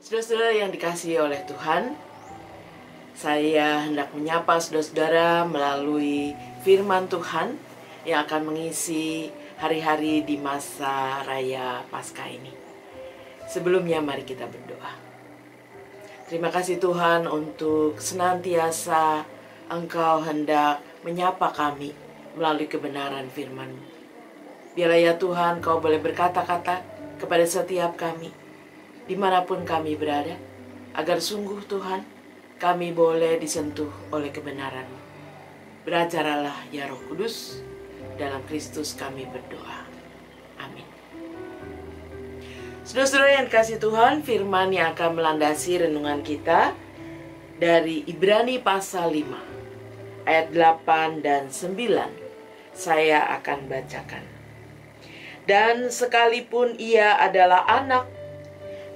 Saudara-saudara yang dikasihi oleh Tuhan, saya hendak menyapa saudara-saudara melalui firman Tuhan yang akan mengisi hari-hari di masa raya Paskah ini. Sebelumnya mari kita berdoa. Terima kasih Tuhan untuk senantiasa Engkau hendak menyapa kami melalui kebenaran firman-Mu. Biarlah ya Tuhan Kau boleh berkata-kata kepada setiap kami, dimanapun kami berada, agar sungguh Tuhan, kami boleh disentuh oleh kebenaran-Mu. Beracaralah ya Roh Kudus, dalam Kristus kami berdoa. Amin. Saudara-saudara yang dikasihi Tuhan, firman yang akan melandasi renungan kita dari Ibrani pasal 5, ayat 8 dan 9. Saya akan bacakan. Dan sekalipun ia adalah anak,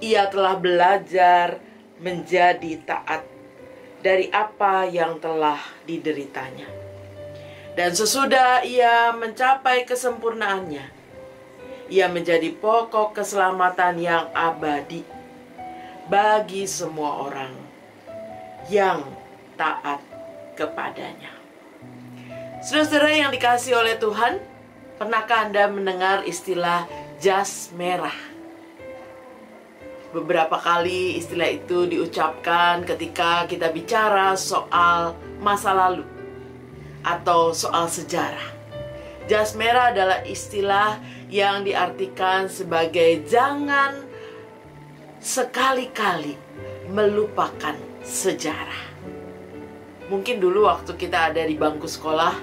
ia telah belajar menjadi taat dari apa yang telah dideritanya. Dan sesudah ia mencapai kesempurnaannya, ia menjadi pokok keselamatan yang abadi bagi semua orang yang taat kepadanya. Saudara-saudara yang dikasihi oleh Tuhan, pernahkah Anda mendengar istilah jas merah? Beberapa kali istilah itu diucapkan ketika kita bicara soal masa lalu atau soal sejarah. Jas merah adalah istilah yang diartikan sebagai jangan sekali-kali melupakan sejarah. Mungkin dulu waktu kita ada di bangku sekolah,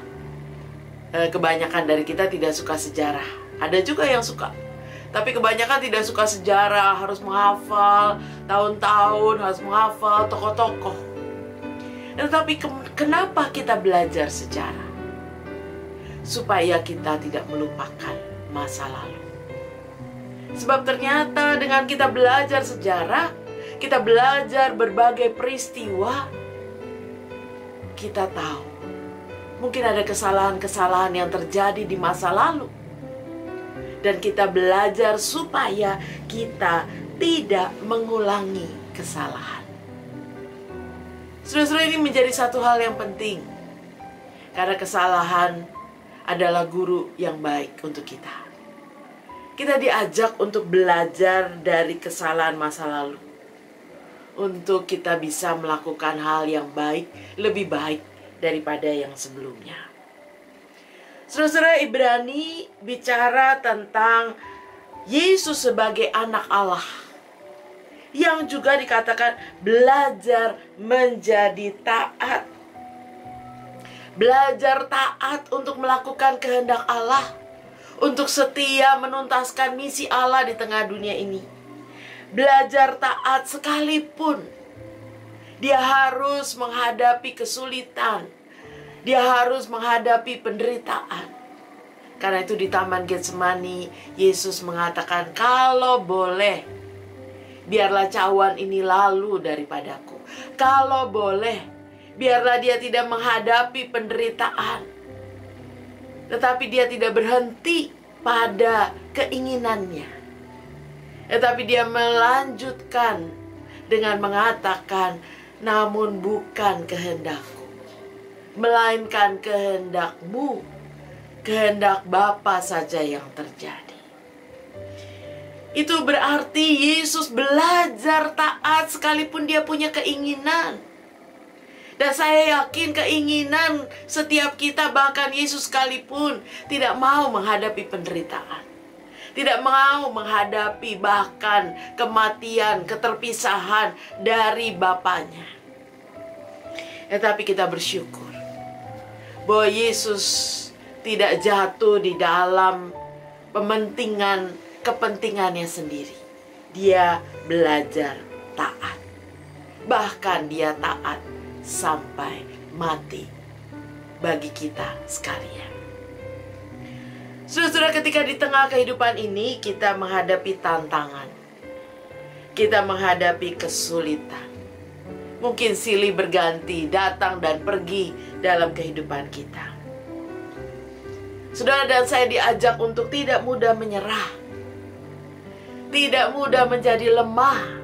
kebanyakan dari kita tidak suka sejarah. Ada juga yang suka, tapi kebanyakan tidak suka sejarah, harus menghafal tahun-tahun, harus menghafal tokoh-tokoh. Tetapi kenapa kita belajar sejarah? Supaya kita tidak melupakan masa lalu. Sebab ternyata dengan kita belajar sejarah, kita belajar berbagai peristiwa, kita tahu mungkin ada kesalahan-kesalahan yang terjadi di masa lalu. Dan kita belajar supaya kita tidak mengulangi kesalahan. Saudara-saudara, ini menjadi satu hal yang penting. Karena kesalahan adalah guru yang baik untuk kita. Kita diajak untuk belajar dari kesalahan masa lalu. Untuk kita bisa melakukan hal yang baik, lebih baik daripada yang sebelumnya. Saudara-saudara, Ibrani bicara tentang Yesus sebagai anak Allah, yang juga dikatakan belajar menjadi taat. Belajar taat untuk melakukan kehendak Allah, untuk setia menuntaskan misi Allah di tengah dunia ini. Belajar taat sekalipun dia harus menghadapi kesulitan, dia harus menghadapi penderitaan. Karena itu di Taman Getsemani, Yesus mengatakan, kalau boleh, biarlah cawan ini lalu daripadaku. Kalau boleh, biarlah dia tidak menghadapi penderitaan. Tetapi dia tidak berhenti pada keinginannya. Tetapi dia melanjutkan dengan mengatakan, namun bukan kehendakku, melainkan kehendak-Mu, kehendak Bapa saja yang terjadi. Itu berarti Yesus belajar taat sekalipun dia punya keinginan. Dan saya yakin keinginan setiap kita, bahkan Yesus sekalipun, tidak mau menghadapi penderitaan. Tidak mau menghadapi bahkan kematian, keterpisahan dari Bapanya. Tetapi kita bersyukur bahwa Yesus tidak jatuh di dalam kepentingannya sendiri. Dia belajar taat. Bahkan dia taat sampai mati bagi kita sekalian. Saudara-saudara, ketika di tengah kehidupan ini kita menghadapi tantangan, kita menghadapi kesulitan, mungkin silih berganti datang dan pergi dalam kehidupan kita. Saudara dan saya diajak untuk tidak mudah menyerah, tidak mudah menjadi lemah,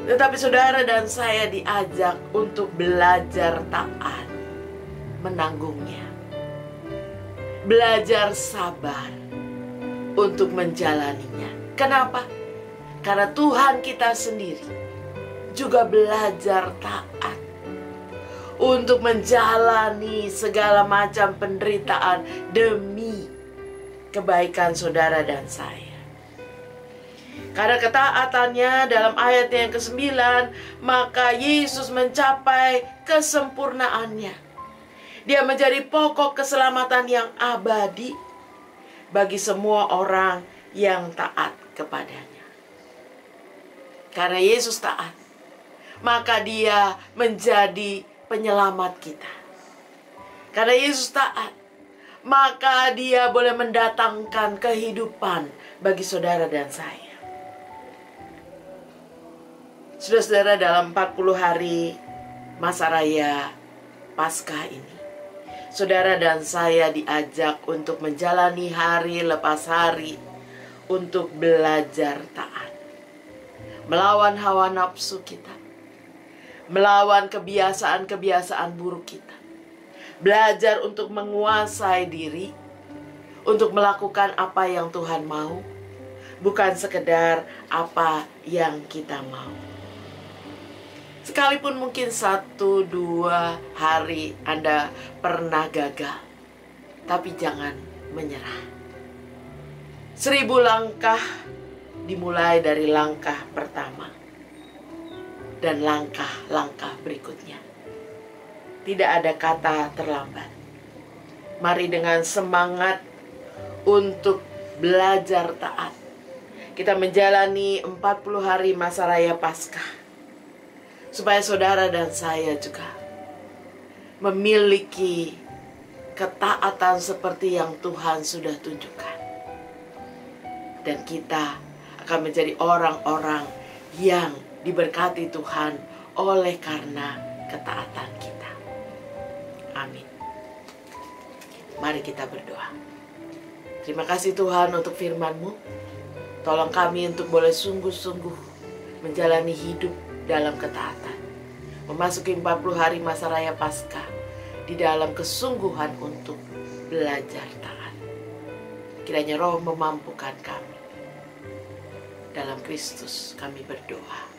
Tetapi saudara dan saya diajak untuk belajar taat, menanggungnya. Belajar sabar untuk menjalaninya. Kenapa? Karena Tuhan kita sendiri juga belajar taat untuk menjalani segala macam penderitaan demi kebaikan saudara dan saya. Karena ketaatannya dalam ayat yang ke-9, maka Yesus mencapai kesempurnaannya. Dia menjadi pokok keselamatan yang abadi bagi semua orang yang taat kepadanya. Karena Yesus taat, maka dia menjadi penyelamat kita. Karena Yesus taat, maka dia boleh mendatangkan kehidupan bagi saudara dan saya. Saudara-saudara, dalam 40 hari masa raya Paskah ini, saudara dan saya diajak untuk menjalani hari lepas hari untuk belajar taat. Melawan hawa nafsu kita, melawan kebiasaan-kebiasaan buruk kita. Belajar untuk menguasai diri, untuk melakukan apa yang Tuhan mau, bukan sekedar apa yang kita mau. Sekalipun mungkin 1-2 hari Anda pernah gagal, tapi jangan menyerah. 1000 langkah dimulai dari langkah pertama dan langkah-langkah berikutnya. Tidak ada kata terlambat. Mari dengan semangat untuk belajar taat, kita menjalani 40 hari masa raya Paskah, supaya saudara dan saya juga memiliki ketaatan seperti yang Tuhan sudah tunjukkan. Dan kita akan menjadi orang-orang yang diberkati Tuhan oleh karena ketaatan kita. Amin. Mari kita berdoa. Terima kasih Tuhan untuk firman-Mu. Tolong kami untuk boleh sungguh-sungguh menjalani hidup dalam ketaatan. Memasuki 40 hari masa raya Paskah di dalam kesungguhan untuk belajar taat. Kiranya Roh memampukan kami. Dalam Kristus kami berdoa.